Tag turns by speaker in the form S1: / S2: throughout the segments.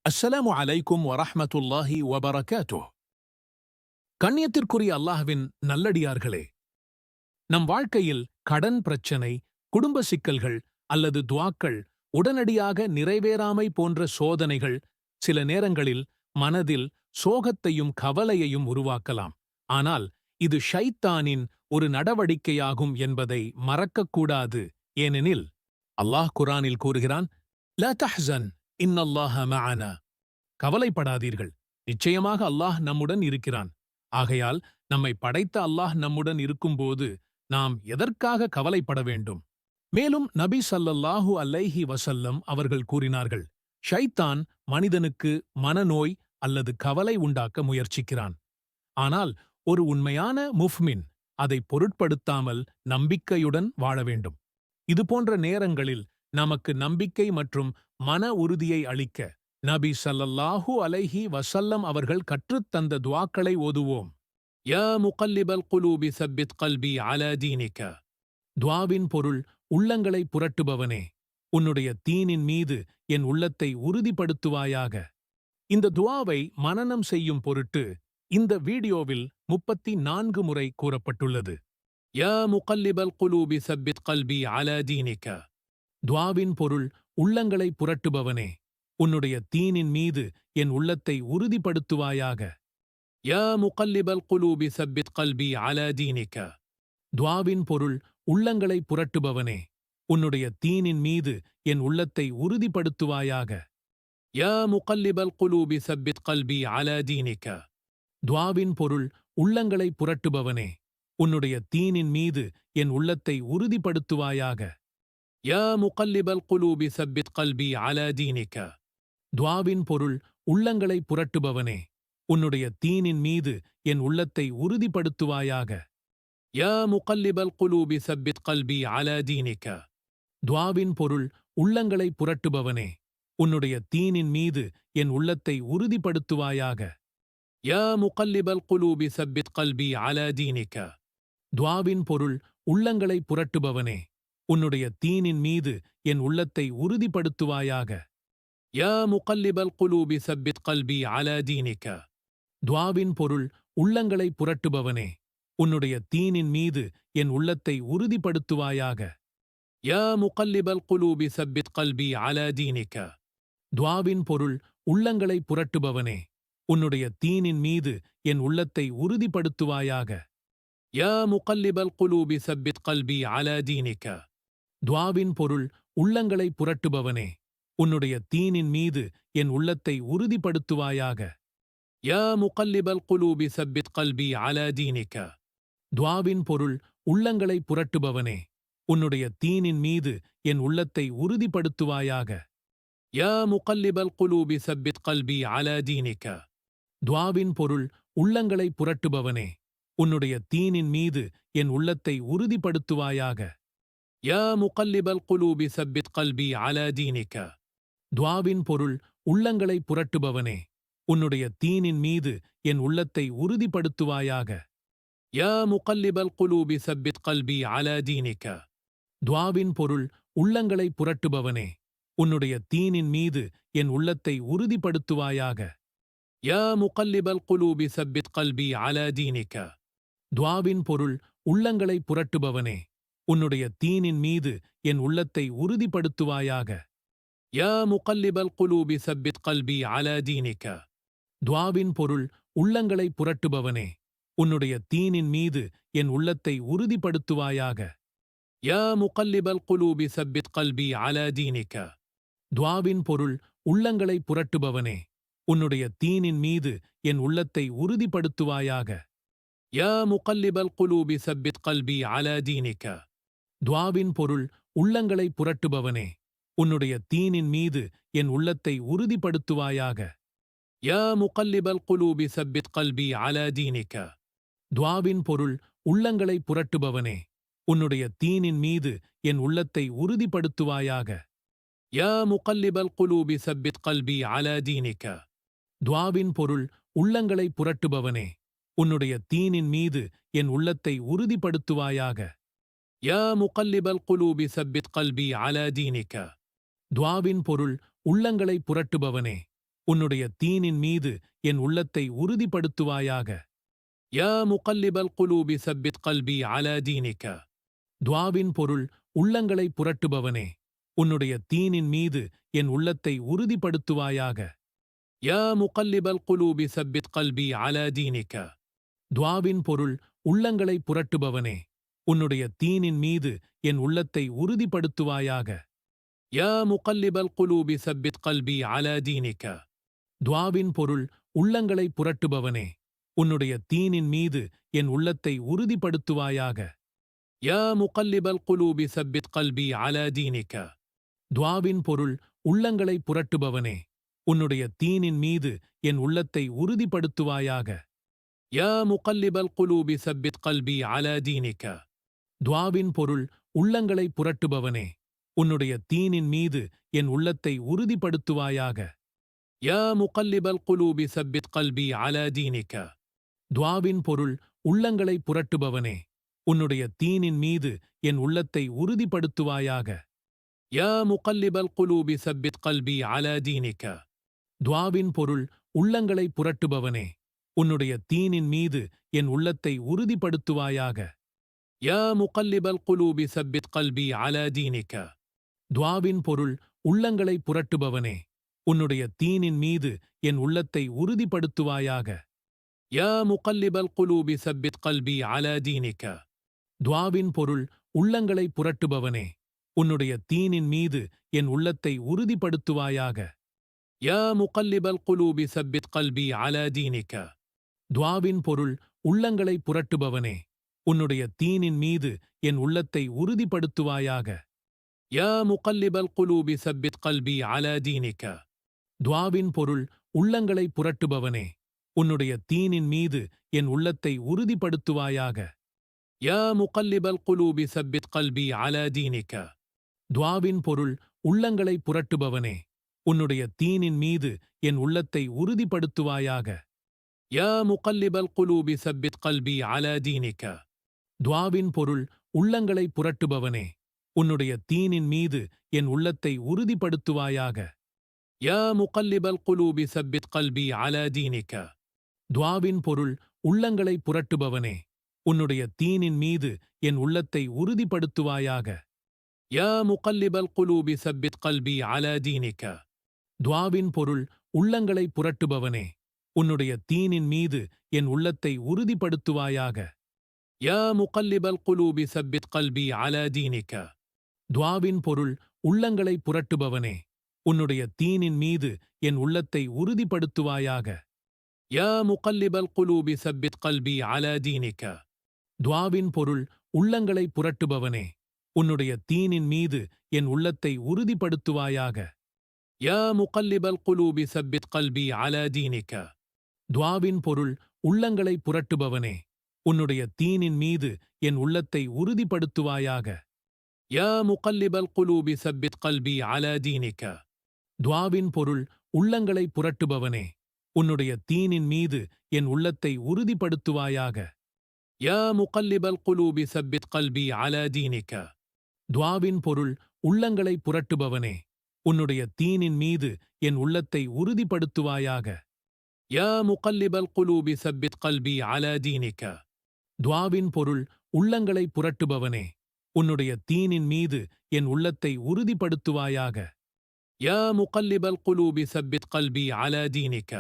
S1: அஸ்ஸலாமு அலைக்கும் வரஹ்மத்துல்லாஹி வபரகாத்துஹ். கண்ணியத்திற்குரிய அல்லாஹ்வின் நல்லடியார்களே, நம் வாழ்க்கையில் கடன் பிரச்சனை, குடும்ப சிக்கல்கள் அல்லது துஆக்கள் உடனடியாக நிறைவேறாமை போன்ற சோதனைகள் சில நேரங்களில் மனதில் சோகத்தையும் கவலையையும் உருவாக்கலாம். ஆனால் இது ஷைத்தானின் ஒரு நடவடிக்கையாகும் என்பதை மறக்கக்கூடாது. ஏனெனில் அல்லாஹ் குர்ஆனில் கூறுகிறான், லா தஹ்ஸன் இன்னல்லாஹ மஅனா. கவலைப்படாதீர்கள், நிச்சயமாக அல்லாஹ் நம்முடன் இருக்கிறான். ஆகையால் நம்மை படைத்த அல்லாஹ் நம்முடன் இருக்கும்போது நாம் எதற்காக கவலைப்பட வேண்டும்? மேலும் நபி ஸல்லல்லாஹு அலைஹி வஸல்லம் அவர்கள் கூறினார்கள், ஷைத்தான் மனிதனுக்கு மனநோய் அல்லது கவலை உண்டாக்க முயற்சிக்கிறான். ஆனால் ஒரு உண்மையான முஃமின் அதை பொருட்படுத்தாமல் நம்பிக்கையுடன் வாழ வேண்டும். இதுபோன்ற நேரங்களில் நமக்கு நம்பிக்கை மற்றும் மன உறுதியை அளிக்க நபி ஸல்லல்லாஹு அலைஹி வஸல்லம் அவர்கள் கற்றுத்தந்த துஆக்களை ஓதுவோம். யா முகல்லிபல் குலூபி ஸப்பித் கல்பி அலா தீனிக. துஆவின் பொருள், உள்ளங்களை புரட்டுபவனே, உன்னுடைய தீனின் மீது என் உள்ளத்தை உறுதிப்படுத்துவாயாக. இந்த துஆவை மனனம் செய்யும் பொருட்டு இந்த வீடியோவில் 34 முறை கூறப்பட்டுள்ளது. யா முகல்லிபல் குலூபி ஸப்பித் கல்பி அலா தீனிக. துஆவின் பொருள், உள்ளங்களை புரட்டுபவனே, உன்னுடைய தீனின் மீது என் உள்ளத்தை உறுதிப்படுத்துவாயாக. யா முகல்லிபல் குலூபி ஸப்பித் கல்பி அலா தீனிக. துஆவின் பொருள், உள்ளங்களை புரட்டுபவனே, உன்னுடைய தீனின் மீது என் உள்ளத்தை உறுதிப்படுத்துவாயாக. யா முகல்லிபல் குலூபி ஸப்பித் கல்பி அலா தீனிக. துஆவின் பொருள், உள்ளங்களை புரட்டுபவனே, உன்னுடைய தீனின் மீது என் உள்ளத்தை உறுதிப்படுத்துவாயாக. யா முகல்லிபல் குலூபி ஸப்பித் கல்பி அலா தீனிக. துஆவின் பொருள், உள்ளங்களை புரட்டுபவனே, உன்னுடைய தீனின் மீது என் உள்ளத்தை உறுதிப்படுத்துவாயாக. யா முகல்லிபல் குலூபி ஸப்பித் கல்பி அலா தீனிக. துஆவின் பொருள், உள்ளங்களை புரட்டுபவனே, உன்னுடைய தீனின் மீது என் உள்ளத்தை உறுதிப்படுத்துவாயாக. யா முகல்லிபல் குலூபி ஸப்பித் கல்பி அலா தீனிக. துஆவின் பொருள், உள்ளங்களை புரட்டுபவனே, உன்னுடைய தீனின் மீது என் உள்ளத்தை உறுதிப்படுத்துவாயாக. யா முகல்லிபல் குலூபி ஸப்பித் கல்பி அலா தீனிக. துஆவின் பொருள், உள்ளங்களை புரட்டுபவனே, உன்னுடைய தீனின் மீது என் உள்ளத்தை உறுதிப்படுத்துவாயாக. யா முகல்லிபல் குலூபி ஸப்பித் கல்பி அலா தீனிக. துஆவின் பொருள், உள்ளங்களை புரட்டுபவனே, உன்னுடைய தீனின் மீது என் உள்ளத்தை உறுதிப்படுத்துவாயாக. யா முகல்லிபல் குலூபி ஸப்பித் கல்பி அலா தீனிக. துஆவின் பொருள், உள்ளங்களை புரட்டுபவனே, உன்னுடைய தீனின் மீது என் உள்ளத்தை உறுதிப்படுத்துவாயாக. யா முகல்லிபல் குலூபி ஸப்பித் கல்பி அலா தீனிக. துஆவின் பொருள், உள்ளங்களை புரட்டுபவனே, உன்னுடைய தீனின் மீது என் உள்ளத்தை உறுதிப்படுத்துவாயாக. யா முகல்லிபல் குலூபி ஸப்பித் கல்பி அலா தீனிக. துஆவின் பொருள், உள்ளங்களை புரட்டுபவனே, உன்னுடைய தீனின் மீது என் உள்ளத்தை உறுதிப்படுத்துவாயாக. யா முகல்லிபல் குலூபி ஸப்பித் கல்பி அலா தீனிக. துஆவின் பொருள், உள்ளங்களை புரட்டுபவனே, உன்னுடைய தீனின் மீது என் உள்ளத்தை உறுதிப்படுத்துவாயாக. யா முகல்லிபல் குலூபி ஸப்பித் கல்பி அலா தீனிக. துஆவின் பொருள், உள்ளங்களை புரட்டுபவனே, உன்னுடைய தீனின் மீது என் உள்ளத்தை உறுதிப்படுத்துவாயாக. யா முகல்லிபல் குலூபி ஸப்பித் கல்பி அலா தீனிக. துஆவின் பொருள், உள்ளங்களை புரட்டுபவனே, உன்னுடைய தீனின் மீது என் உள்ளத்தை உறுதிப்படுத்துவாயாக. யா முகல்லிபல் குலூபி ஸப்பித் கல்பி அலா தீனிக. துஆவின் பொருள், உள்ளங்களை புரட்டுபவனே, உன்னுடைய தீனின் மீது என் உள்ளத்தை உறுதிப்படுத்துவாயாக. யா முகல்லிபல் குலூபி ஸப்பித் கல்பி அலா தீனிக. துஆவின் பொருள், உள்ளங்களை புரட்டுபவனே, உன்னுடைய தீனின் மீது என் உள்ளத்தை உறுதிப்படுத்துவாயாக. யா முகல்லிபல் குலூபி ஸப்பித் கல்பி அலா தீனிக. துஆவின் பொருள், உள்ளங்களை புரட்டுபவனே, உன்னுடைய தீனின் மீது என் உள்ளத்தை உறுதிப்படுத்துவாயாக. யா முகல்லிபல் குலூபி ஸப்பித் கல்பி அலா தீனிக. துஆவின் பொருள், உள்ளங்களை புரட்டுபவனே, உன்னுடைய தீனின் மீது என் உள்ளத்தை உறுதிப்படுத்துவாயாக. யா முகல்லிபல் குலூபி ஸப்பித் கல்பி அலா தீனிக. துஆவின் பொருள், உள்ளங்களை புரட்டுபவனே, உன்னுடைய தீனின் மீது என் உள்ளத்தை உறுதிப்படுத்துவாயாக. யா முகல்லிபல் குலூபி ஸப்பித் கல்பி அலா தீனிக. துஆவின் பொருள், உள்ளங்களை புரட்டுபவனே, உன்னுடைய தீனின் மீது என் உள்ளத்தை உறுதிப்படுத்துவாயாக. யா முகல்லிபல் குலூபி சப்பித் கல்பி அலா தீனிக. துஆவின் பொருள் உள்ளங்களை புரட்டுபவனே, உன்னுடைய தீனின் மீது என் உள்ளத்தை உறுதிப்படுத்துவாயாக. யா முகல்லிபல் குலூபி சப்பித் கல்பி அலா தீனிக. துஆவின் பொருள் உள்ளங்களை புரட்டுபவனே, உன்னுடைய தீனின் மீது என் உள்ளத்தை உறுதிப்படுத்துவாயாக. யா முகல்லிபல் குலூபி சப்பித் கல்பி அலா தீனிக. துஆவின் பொருள் உள்ளங்களை புரட்டுபவனே, உன்னுடைய தீனின் மீது என் உள்ளத்தை உறுதிப்படுத்துவாயாக. யா முகல்லிபல் குலூபி சப்பித் கல்பி அலா தீனிக. துஆவின் பொருள் உள்ளங்களை புரட்டுபவனே, உன்னுடைய தீனின் மீது என் உள்ளத்தை உறுதிப்படுத்துவாயாக. யா முகல்லிபல் குலூபி சப்பித் கல்பி அலா தீனிக. துஆவின் பொருள் உள்ளங்களை புரட்டுபவனே, உன்னுடைய தீனின் மீது என் உள்ளத்தை உறுதிப்படுத்துவாயாக. யா முகல்லிபல் குலூபி சப்பித் கல்பி அலா தீனிக. துஆவின் பொருள் உள்ளங்களை புரட்டுபவனே, உன்னுடைய தீனின் மீது என் உள்ளத்தை உறுதிப்படுத்துவாயாக. யா முகல்லிபல் குலூபி சப்பித் கல்பி அலா தீனிக. துஆவின் பொருள் உள்ளங்களை புரட்டுபவனே, உன்னுடைய தீனின் மீது என் உள்ளத்தை உறுதிப்படுத்துவாயாக. யா முகல்லிபல் குலூபி சப்பித் கல்பி அலா தீனிக. துஆவின் பொருள் உள்ளங்களை புரட்டுபவனே, உன்னுடைய தீனின் மீது என் உள்ளத்தை உறுதிப்படுத்துவாயாக. யா முகல்லிபல் குலூபி சப்பித் கல்பி அலா தீனிக. துஆவின் பொருள் உள்ளங்களை புரட்டுபவனே, உன்னுடைய தீனின் மீது என் உள்ளத்தை உறுதிப்படுத்துவாயாக. யா முகல்லிபல் குலூபி சப்பித் கல்பி அலா தீனிக. துஆவின் பொருள் உள்ளங்களை புரட்டுபவனே, உன்னுடைய தீனின் மீது என் உள்ளத்தை உறுதிப்படுத்துவாயாக. யா முகல்லிபல் குலூபி சப்பித் கல்பி அலா தீனிக. துஆவின் பொருள் உள்ளங்களை புரட்டுபவனே, உன்னுடைய தீனின் மீது என் உள்ளத்தை உறுதிப்படுத்துவாயாக. யா முகல்லிபல் குலூபி சப்பித் கல்பி அலா தீனிக. துஆவின் பொருள் உள்ளங்களை புரட்டுபவனே, உன்னுடைய தீனின் மீது என் உள்ளத்தை உறுதிப்படுத்துவாயாக. யா முகல்லிபல் குலூபி சப்பித் கல்பி அலா தீனிக. துஆவின் பொருள் உள்ளங்களை புரட்டுபவனே, உன்னுடைய தீனின் மீது என் உள்ளத்தை உறுதிப்படுத்துவாயாக. யா முகல்லிபல் குலூபி சப்பித் கல்பி அலா தீனிக. துஆவின் பொருள் உள்ளங்களை புரட்டுபவனே, உன்னுடைய தீனின் மீது என் உள்ளத்தை உறுதிப்படுத்துவாயாக. யா முகல்லிபல் குலூபி சப்பித் கல்பி அலா தீனிக. துஆவின் பொருள் உள்ளங்களை புரட்டுபவனே, உன்னுடைய தீனின் மீது என் உள்ளத்தை உறுதிப்படுத்துவாயாக. யா முகல்லிபல் குலூபி சப்பித் கல்பி அலா தீனிக. துஆவின் பொருள் உள்ளங்களை புரட்டுபவனே, உன்னுடைய தீனின் மீது என் உள்ளத்தை உறுதிப்படுத்துவாயாக. யா முகல்லிபல் குலூபி சப்பித் கல்பி அலா தீனிக. துஆவின் பொருள் உள்ளங்களை புரட்டுபவனே, உன்னுடைய தீனின் மீது என் உள்ளத்தை உறுதிப்படுத்துவாயாக. யா முகல்லிபல் குலூபி சப்பித் கல்பி அலா தீனிக. துஆவின் பொருள் உள்ளங்களை புரட்டுபவனே, உன்னுடைய தீனின் மீது என் உள்ளத்தை உறுதிப்படுத்துவாயாக. யா முகல்லிபல் குலூபி சப்பித் கல்பி அலா தீனிக. துஆவின் பொருள் உள்ளங்களை புரட்டுபவனே, உன்னுடைய தீனின் மீது என் உள்ளத்தை உறுதிப்படுத்துவாயாக. யா முகல்லிபல் குலூபி சப்பித் கல்பி அலா தீனிக. துஆவின் பொருள் உள்ளங்களை புரட்டுபவனே, உன்னுடைய தீனின் மீது என் உள்ளத்தை உறுதிப்படுத்துவாயாக. யா முகல்லிபல் குலூபி சப்பித் கல்பி அலா தீனிக. துஆவின் பொருள் உள்ளங்களை புரட்டுபவனே, உன்னுடைய தீனின் மீது என் உள்ளத்தை உறுதிப்படுத்துவாயாக. யா முகல்லிபல் குலூபி சப்பித் கல்பி அலா தீனிக.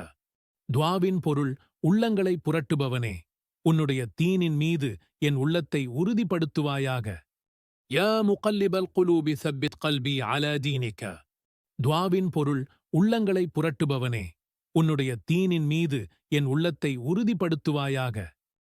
S1: துஆவின் பொருள் உள்ளங்களை புரட்டுபவனே, உன்னுடைய தீனின் மீது என் உள்ளத்தை உறுதிப்படுத்துவாயாக. யா முகல்லிபல் குலூபி சப்பித் கல்பி அலா தீனிக. துஆவின் பொருள் உள்ளங்களை புரட்டுபவனே, உன்னுடைய தீனின் மீது என் உள்ளத்தை உறுதிப்படுத்துவாயாக.